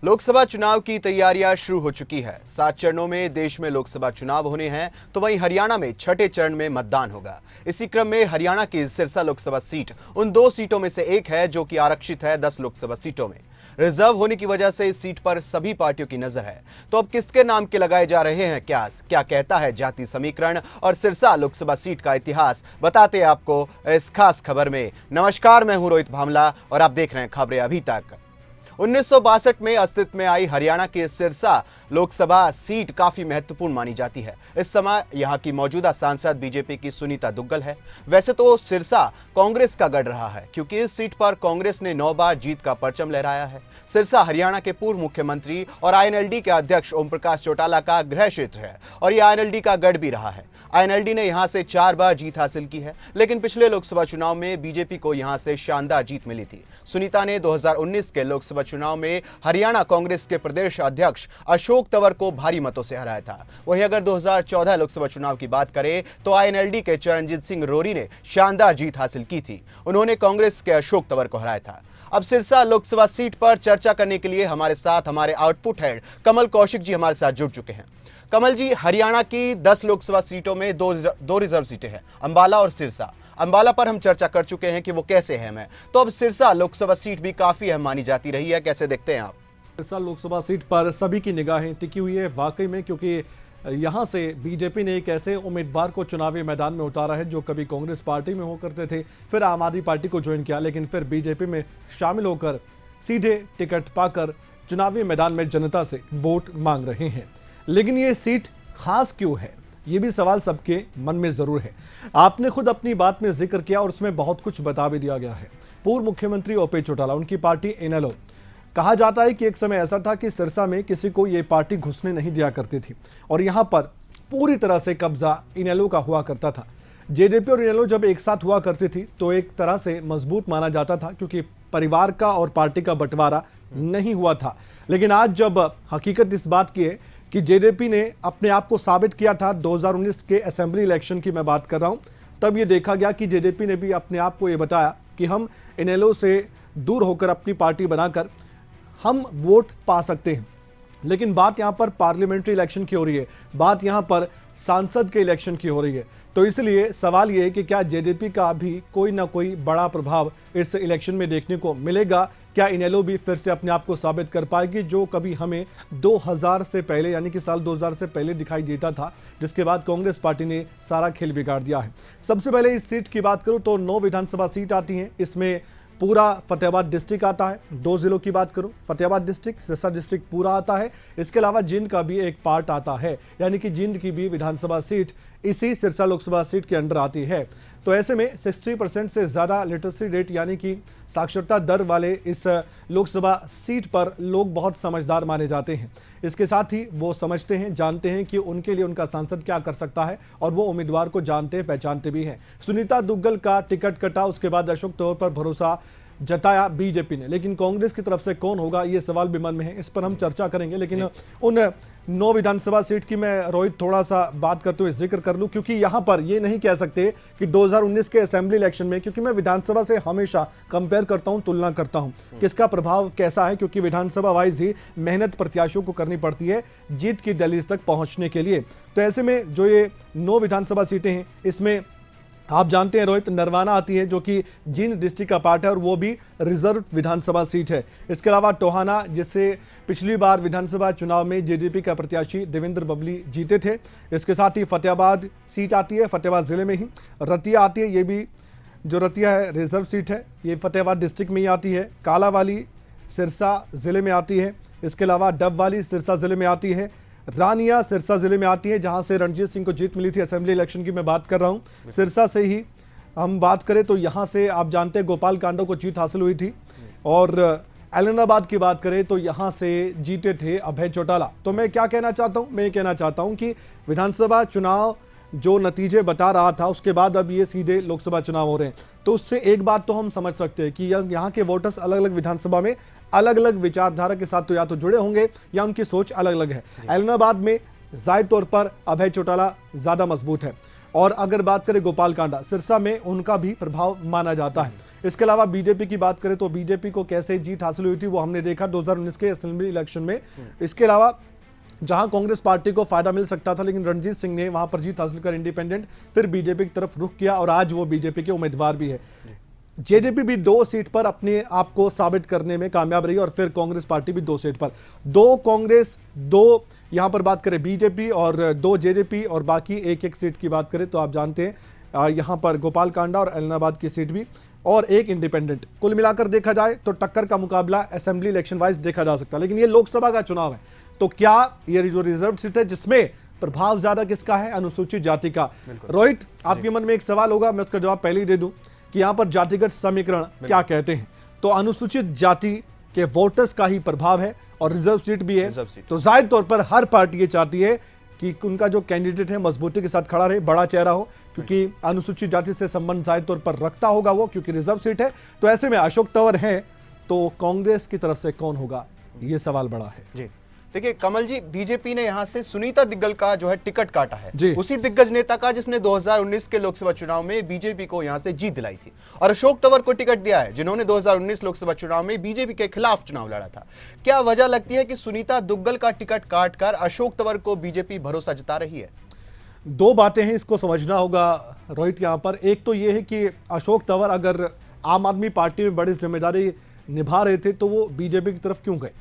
लोकसभा चुनाव की तैयारियां शुरू हो चुकी है। 7 चरणों में देश में लोकसभा चुनाव होने हैं, तो वहीं हरियाणा में छठे चरण में मतदान होगा। इसी क्रम में हरियाणा की सिरसा लोकसभा सीट उन 2 सीटों में से एक है जो कि आरक्षित है 10 लोकसभा सीटों में। रिजर्व होने की वजह से इस सीट पर सभी पार्टियों की नजर है। तो अब किसके नाम के लगाए जा रहे हैं क्यास, क्या कहता है जाति समीकरण और सिरसा लोकसभा सीट का इतिहास, बताते हैं आपको इस खास खबर में। नमस्कार, मैं हूं रोहित भामला और आप देख रहे हैं खबरें अभी तक। 1962 में अस्तित्व में आई हरियाणा की सिरसा लोकसभा सीट काफी महत्वपूर्ण मानी जाती है। इस समय यहां की मौजूदा सांसद बीजेपी की सुनीता दुग्गल है। वैसे तो सिरसा कांग्रेस का गढ़ रहा है, क्योंकि इस सीट पर कांग्रेस ने 9 बार जीत का परचम लहराया है। सिरसा हरियाणा के पूर्व मुख्यमंत्री और आईएनएलडी के अध्यक्ष ओम प्रकाश चौटाला का गृह क्षेत्र है और यह आईएनएलडी का गढ़ भी रहा है। आईएनएलडी ने यहां से 4 बार जीत हासिल की है, लेकिन पिछले लोकसभा चुनाव में बीजेपी को यहां से शानदार जीत मिली थी। सुनीता ने 2019 के लोकसभा चुनाव में हरियाणा कांग्रेस के प्रदेश अध्यक्ष अशोक तंवर को भारी मतों से हराया था। वहीं अगर 2014 लोकसभा चुनाव की बात करें तो आईएनएलडी के चरणजीत सिंह रोरी ने शानदार जीत हासिल की थी। उन्होंने कांग्रेस के अशोक तंवर को हराया था। अब सिरसा लोकसभा सीट पर चर्चा करने के लिए हमारे साथ हमारे आउटपुट हेड कमल कौशिक जी हमारे साथ जुड़ चुके हैं। कमल जी, हरियाणा की 10 लोकसभा सीटों में दो रिजर्व सीटें हैं, अंबाला और सिरसा। अंबाला पर हम चर्चा कर चुके हैं कि वो कैसे अहम है, तो अब सिरसा लोकसभा सीट भी काफी अहम मानी जाती रही है। कैसे देखते हैं आप? सिरसा लोकसभा सीट पर सभी की निगाहें टिकी हुई है वाकई में, क्योंकि यहां से बीजेपी ने एक ऐसे उम्मीदवार को चुनावी मैदान में उतारा है जो कभी कांग्रेस पार्टी में हो करते थे, फिर आम आदमी पार्टी को ज्वाइन किया, लेकिन फिर बीजेपी में शामिल होकर सीधे टिकट पाकर चुनावी मैदान में जनता से वोट मांग रहे हैं। लेकिन ये सीट खास क्यों है, ये भी सवाल सबके मन में जरूर है। आपने खुद अपनी बात में जिक्र किया और उसमें बहुत कुछ बता भी दिया गया है। पूर्व मुख्यमंत्री ओपी चौटाला, उनकी पार्टी इनेलो, कहा जाता है कि एक समय ऐसा था कि सिरसा में किसी को ये पार्टी घुसने नहीं दिया करती थी और यहाँ पर पूरी तरह से कब्जा इनेलो का हुआ करता था। जेजेपी और इनेलो जब एक साथ हुआ करती थी तो एक तरह से मजबूत माना जाता था, क्योंकि परिवार का और पार्टी का बंटवारा नहीं हुआ था। लेकिन आज जब हकीकत इस बात की है कि जेजेपी ने अपने आप को साबित किया था, 2019 के असेंबली इलेक्शन की मैं बात कर रहा हूं, तब ये देखा गया कि जेजेपी ने भी अपने आप को ये बताया कि हम इनेलो से दूर होकर अपनी पार्टी बनाकर हम वोट पा सकते हैं। लेकिन बात यहां पर पार्लियामेंट्री इलेक्शन की हो रही है, बात यहां पर सांसद के इलेक्शन की हो रही है, तो इसलिए सवाल यह है कि क्या जेजेपी का भी कोई ना कोई बड़ा प्रभाव इस इलेक्शन में देखने को मिलेगा? क्या इनेलो भी फिर से अपने आप को साबित कर पाएगी, जो कभी हमें 2000 से पहले यानी कि साल 2000 से पहले दिखाई देता था, जिसके बाद कांग्रेस पार्टी ने सारा खेल बिगाड़ दिया है। सबसे पहले इस सीट की बात करूं तो 9 विधानसभा सीट आती हैं। इसमें पूरा फतेहाबाद डिस्ट्रिक्ट आता है। 2 जिलों की बात करूं, फतेहाबाद डिस्ट्रिक्ट, सिरसा डिस्ट्रिक्ट पूरा आता है। इसके अलावा जींद का भी एक पार्ट आता है, यानी कि जींद की भी विधानसभा सीट इसी सिरसा लोकसभा सीट के अंडर आती है। तो ऐसे में 60% से ज़्यादा लिटरेसी रेट यानी कि साक्षरता दर वाले इस लोकसभा सीट पर लोग बहुत समझदार माने जाते हैं। इसके साथ ही वो समझते हैं, जानते हैं कि उनके लिए उनका सांसद क्या कर सकता है और वो उम्मीदवार को जानते पहचानते भी हैं। सुनीता दुग्गल का टिकट कटा, उसके बाद अशोक तंवर पर भरोसा जताया बीजेपी ने, लेकिन कांग्रेस की तरफ से कौन होगा ये सवाल भी मन में है। इस पर हम चर्चा करेंगे, लेकिन उन 9 विधानसभा सीट की मैं रोहित थोड़ा सा बात करते हुए जिक्र कर लूं, क्योंकि यहां पर ये नहीं कह सकते कि 2019 के असेंबली इलेक्शन में, क्योंकि मैं विधानसभा से हमेशा कंपेयर करता हूं, तुलना करता हूं किसका प्रभाव कैसा है, क्योंकि विधानसभा वाइज ही मेहनत प्रत्याशियों को करनी पड़ती है जीत की दहलीज तक पहुंचने के लिए। तो ऐसे में जो ये 9 विधानसभा सीटें हैं, इसमें आप जानते हैं रोहित, नरवाना आती है जो कि जींद डिस्ट्रिक्ट का पार्ट है और वो भी रिजर्व विधानसभा सीट है। इसके अलावा टोहाना, जिससे पिछली बार विधानसभा चुनाव में जेजेपी का प्रत्याशी देवेंद्र बबली जीते थे। इसके साथ ही फतेहाबाद सीट आती है, फतेहाबाद जिले में ही। रतिया आती है, ये भी जो रतिया है रिजर्व सीट है, ये फतेहाबाद डिस्ट्रिक्ट में ही आती है। कालावाली सिरसा जिले में आती है। इसके अलावा डबवाली सिरसा जिले में आती है। रानिया सिरसा जिले में आती है, जहां से रणजीत सिंह को जीत मिली थी। असेंबली इलेक्शन की मैं बात कर रहा हूं। सिरसा से ही हम बात करें तो यहां से आप जानते हैं गोपाल कांडो को जीत हासिल हुई थी, और ऐलनाबाद की बात करें तो यहां से जीते थे अभय चौटाला। तो मैं क्या कहना चाहता हूं, मैं ये कहना चाहता हूं कि विधानसभा चुनाव जो नतीजे बता रहा था, उसके बाद अब ये सीधे लोकसभा चुनाव हो रहे हैं, तो उससे एक बात तो हम समझ सकते हैं कि यहाँ के वोटर्स अलग अलग विधानसभा में अलग अलग विचारधारा के साथ तो या तो जुड़े होंगे या उनकी सोच अलग अलग है। ऐलनाबाद में जाहिर तौर पर अभय चौटाला ज्यादा मजबूत है, और अगर बात करें गोपाल कांडा, सिरसा में उनका भी प्रभाव माना जाता है। इसके अलावा बीजेपी की बात करें तो बीजेपी को कैसे जीत हासिल हुई थी वो हमने देखा 2019 के असेंबली इलेक्शन में। इसके अलावा जहां कांग्रेस पार्टी को फायदा मिल सकता था, लेकिन रणजीत सिंह ने वहां पर जीत हासिल कर इंडिपेंडेंट फिर बीजेपी की तरफ रुख किया और आज वो बीजेपी के उम्मीदवार भी है। जेजेपी भी 2 सीट पर अपने आप को साबित करने में कामयाब रही और फिर कांग्रेस पार्टी भी 2 सीट पर, 2 कांग्रेस, 2 यहां पर बात करें बीजेपी और 2 जेजेपी और बाकी एक सीट की बात करें तो आप जानते हैं यहां पर गोपाल कांडा और एलनाबाद की सीट भी और 1 इंडिपेंडेंट। कुल मिलाकर देखा जाए तो टक्कर का मुकाबला असेंबली इलेक्शन वाइज देखा जा सकता है। लेकिन ये लोकसभा का चुनाव है तो क्या ये जो रिजर्व सीट है जिसमें प्रभाव ज्यादा किसका है? अनुसूचित जाति का। रोहित, आपके मन में एक सवाल होगा, मैं उसका जवाब पहले ही दे दूं कि यहां पर जातिगत समीकरण क्या कहते हैं। तो अनुसूचित जाति के वोटर्स का ही प्रभाव है और रिजर्व सीट भी है, तो जाहिर तौर पर हर पार्टी ये चाहती है कि उनका जो कैंडिडेट है मजबूती के साथ खड़ा रहे, बड़ा चेहरा हो, क्योंकि अनुसूचित जाति से संबंध जाहिर तौर पर रखता होगा वो, क्योंकि रिजर्व सीट है। तो ऐसे में अशोक तंवर है तो कांग्रेस की तरफ से कौन होगा, ये सवाल बड़ा है। जी देखिए कमल जी, बीजेपी ने यहां से सुनीता दिग्गल का जो है टिकट काटा है, उसी दिग्गज नेता का जिसने 2019 के लोकसभा चुनाव में बीजेपी को यहां से जीत दिलाई थी, और अशोक तंवर को टिकट दिया है जिन्होंने 2019 लोकसभा चुनाव में बीजेपी के खिलाफ चुनाव लड़ा था। क्या वजह लगती है कि सुनीता दुग्गल का टिकट काटकर अशोक तंवर को बीजेपी भरोसा जता रही है? 2 बातें हैं, इसको समझना होगा रोहित। यहां पर एक तो यह है कि अशोक तंवर अगर आम आदमी पार्टी में बड़ी जिम्मेदारी निभा रहे थे तो वो बीजेपी की तरफ क्यों गए?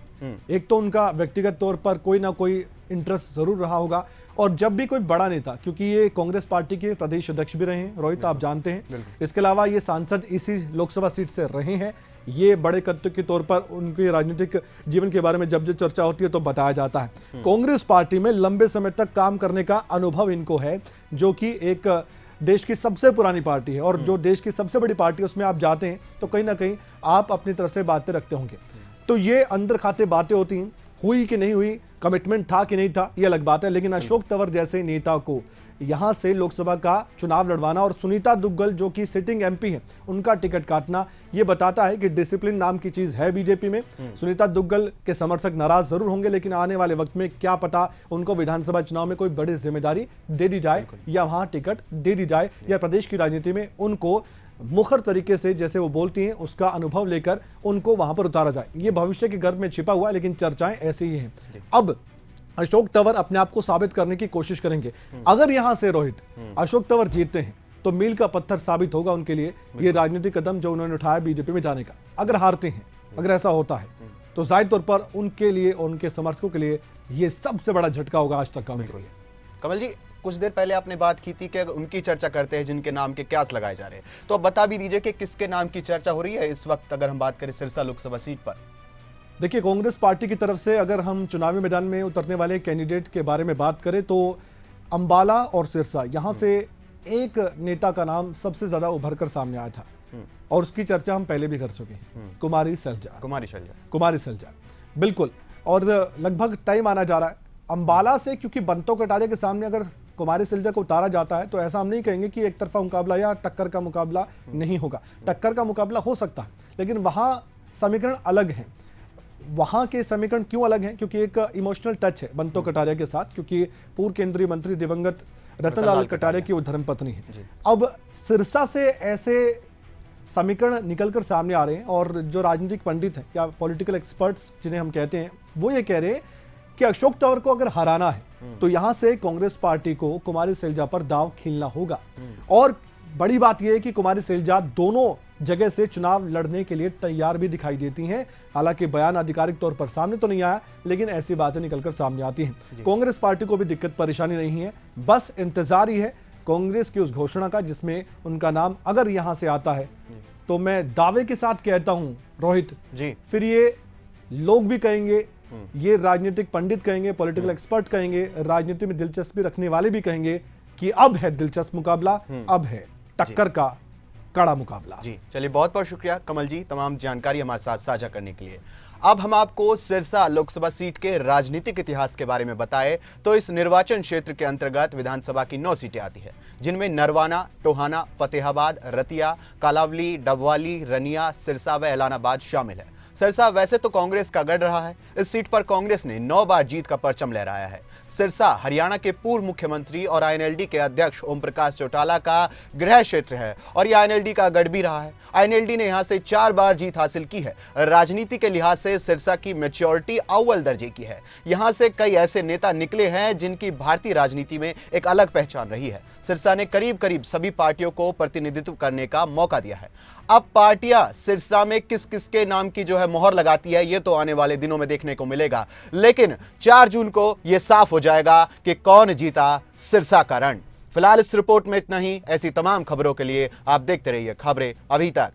एक तो उनका व्यक्तिगत तौर पर कोई ना कोई इंटरेस्ट जरूर रहा होगा, और जब भी कोई बड़ा नेता, क्योंकि ये कांग्रेस पार्टी के प्रदेश अध्यक्ष भी रहे हैं रोहित, आप जानते हैं, इसके अलावा ये सांसद इसी लोकसभा सीट से रहे हैं, ये बड़े कद के तौर पर उनके राजनीतिक जीवन के बारे में जब चर्चा होती है तो बताया जाता है। कांग्रेस पार्टी में लंबे समय तक काम करने का अनुभव इनको है, जो कि एक देश की सबसे पुरानी पार्टी है, और जो देश की सबसे बड़ी पार्टी है उसमें आप जाते हैं तो कहीं ना कहीं आप अपनी तरफ से बातें रखते होंगे। तो ये अंदर खाते बातें होती हैं, हुई कि नहीं हुई, कमिटमेंट था कि नहीं था, ये अलग बात है। लेकिन अशोक तंवर जैसे नेता को यहां से लोकसभा का चुनाव लड़वाना और सुनीता दुग्गल जो कि सिटिंग एमपी है उनका टिकट काटना, ये बताता है कि डिसिप्लिन नाम की चीज है बीजेपी में। सुनीता दुग्गल के समर्थक नाराज जरूर होंगे, लेकिन आने वाले वक्त में क्या पता उनको विधानसभा चुनाव में कोई बड़ी जिम्मेदारी दे दी जाए या वहां टिकट दे दी जाए, या प्रदेश की राजनीति में उनको मुखर तरीके से जैसे वो बोलती हैं उसका अनुभव लेकर उनको वहां पर उतारा जाए। ये भविष्य के गर्भ में छिपा हुआ है, लेकिन चर्चाएं ऐसी ही हैं। अब अशोक तंवर अपने आप को साबित करने की कोशिश करेंगे। अगर यहां से रोहित अशोक तंवर जीतते हैं तो मील का पत्थर साबित होगा उनके लिए ये राजनीतिक कदम जो उन्होंने उठाया बीजेपी में जाने का। अगर हारते हैं, अगर ऐसा होता है तो जाहिर तौर पर उनके लिए और उनके समर्थकों के लिए ये सबसे बड़ा झटका होगा आज तक का उनके लिए। कमल जी, कुछ देर पहले आपने बात की थी कि उनकी चर्चा करते हैं जिनके नाम के क्यास लगाए जा रहे हैं, तो अब बता भी दीजिए कि किसके नाम की चर्चा हो रही है इस वक्त, अगर हम बात करें सिरसा लोकसभा सीट पर? देखिए, कांग्रेस पार्टी की तरफ से अगर हम चुनावी मैदान में उतरने वाले कैंडिडेट के बारे में बात करें तो अंबाला और सिरसा, यहां से एक नेता का नाम सबसे ज्यादा उभर कर सामने आया था और उसकी चर्चा हम पहले भी कर चुके हैं, कुमारी सैलजा। बिल्कुल, और लगभग तय माना जा रहा है अंबाला से, क्योंकि बंतो कटारिया के सामने अगर कुमारी सैलजा को उतारा जाता है तो ऐसा हम नहीं कहेंगे कि एक तरफा मुकाबला या टक्कर का मुकाबला नहीं होगा। टक्कर का मुकाबला हो सकता है, लेकिन वहां समीकरण अलग हैं। वहां के समीकरण क्यों अलग हैं? क्योंकि एक इमोशनल टच है बंतो कटारिया के साथ, क्योंकि पूर्व केंद्रीय मंत्री दिवंगत रतनलाल कटारिया की वो धर्मपत्नी है। अब सिरसा से ऐसे समीकरण निकलकर सामने आ रहे हैं और जो राजनीतिक पंडित हैं या पॉलिटिकल एक्सपर्ट्स जिन्हें हम कहते हैं, वो ये कह रहे हैं कि अशोक तंवर को अगर हराना है तो यहां से कांग्रेस पार्टी को कुमारी सैलजा पर दांव खेलना होगा। और बड़ी बात यह है कि कुमारी सैलजा दोनों जगह से चुनाव लड़ने के लिए तैयार भी दिखाई देती हैं। हालांकि बयान आधिकारिक तौर पर सामने तो नहीं आया, लेकिन ऐसी बातें निकलकर सामने आती हैं। कांग्रेस पार्टी को भी दिक्कत परेशानी नहीं है, बस इंतजार ही है कांग्रेस की उस घोषणा का जिसमें उनका नाम अगर यहां से आता है तो मैं दावे के साथ कहता हूं रोहित जी, फिर ये लोग भी कहेंगे, ये राजनीतिक पंडित कहेंगे, पॉलिटिकल एक्सपर्ट कहेंगे, राजनीति में दिलचस्पी रखने वाले भी कहेंगे कि अब है दिलचस्प मुकाबला, अब है टक्कर का कड़ा मुकाबला। जी चलिए, बहुत बहुत शुक्रिया कमल जी तमाम जानकारी हमारे साथ साझा करने के लिए। अब हम आपको सिरसा लोकसभा सीट के राजनीतिक इतिहास के बारे में बताए तो इस निर्वाचन क्षेत्र के अंतर्गत विधानसभा की 9 सीटें आती है, जिनमें नरवाना, टोहाना, फतेहाबाद, रतिया, कालावली, डबवाली, रनिया, सिरसा व एलानाबाद शामिल है। सिरसा वैसे तो कांग्रेस का गढ़ रहा है। इस सीट पर कांग्रेस ने 9 बार जीत का परचम लहराया है। सिरसा हरियाणा के पूर्व मुख्यमंत्री और आईएनएलडी के अध्यक्ष ओम प्रकाश चौटाला का गृह क्षेत्र है और यह आईएनएलडी का गढ़ भी रहा है। आईएनएलडी ने यहां से 4 बार जीत हासिल की है। राजनीति के लिहाज से सिरसा की मैच्योरिटी अव्वल दर्जे की है। यहां से कई ऐसे नेता निकले हैं जिनकी भारतीय राजनीति में एक अलग पहचान रही है। सिरसा ने करीब करीब सभी पार्टियों को प्रतिनिधित्व करने का मौका दिया है। अब पार्टियां सिरसा में किस किस के नाम की जो है मोहर लगाती है, ये तो आने वाले दिनों में देखने को मिलेगा। लेकिन 4 जून को यह साफ हो जाएगा कि कौन जीता सिरसा का रण। फिलहाल इस रिपोर्ट में इतना ही। ऐसी तमाम खबरों के लिए आप देखते रहिए खबरें अभी तक।